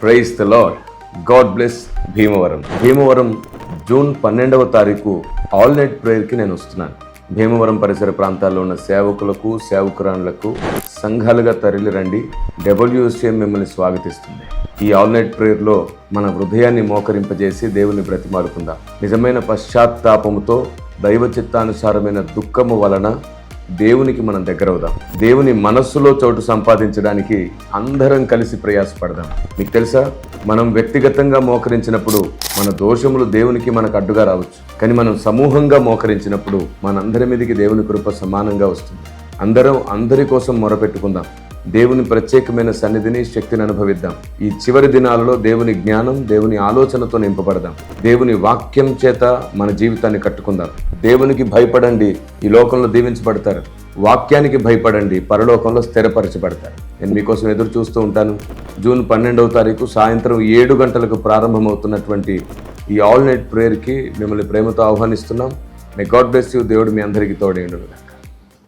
Praise the lord. God bless Bhimavaram June 12వ తారీఖు all night ప్రేయర్కి నేను వస్తున్నాను. భీమవరం పరిసర ప్రాంతాల్లో ఉన్న సేవకులకు సేవకురాళ్లకు సంఘాలుగా తరలి రండి. WCM మిమ్మల్ని స్వాగతిస్తుంది. ఈ ఆల్ నైట్ ప్రేయర్లో మన హృదయాన్ని మోకరింపజేసి దేవుని బ్రతిమాలుకుందాం. నిజమైన పశ్చాత్తాపముతో దైవ చిత్తానుసారమైన దుఃఖము వలన దేవునికి మనం దగ్గరవుదాం. దేవుని మనస్సులో చోటు సంపాదించడానికి అందరం కలిసి ప్రయాసపడదాం. మీకు తెలుసా, మనం వ్యక్తిగతంగా మోకరించినప్పుడు మన దోషములు దేవునికి మనకు అడ్డుగా రావచ్చు. కానీ మనం సమూహంగా మోకరించినప్పుడు మనందరి మీదకి దేవుని కృప సమానంగా వస్తుంది. అందరం అందరి కోసం మొరపెట్టుకుందాం. దేవుని ప్రత్యేకమైన సన్నిధిని, శక్తిని అనుభవిద్దాం. ఈ చివరి దినాలలో దేవుని జ్ఞానం, దేవుని ఆలోచనతో నింపబడదాం. దేవుని వాక్యం చేత మన జీవితాన్ని కట్టుకుందాం. దేవునికి భయపడండి, ఈ లోకంలో దీవించబడతారు. వాక్యానికి భయపడండి, పరలోకంలో స్థిరపరచబడతారు. నేను మీకోసం ఎదురు చూస్తూ ఉంటాను. జూన్ 12వ తారీఖు సాయంత్రం 7 గంటలకు ప్రారంభమవుతున్నటువంటి ఈ ఆల్ నైట్ ప్రేయర్కి మిమ్మల్ని ప్రేమతో ఆహ్వానిస్తున్నాం. May God bless you. దేవుడు మీ అందరికీ తోడేయును.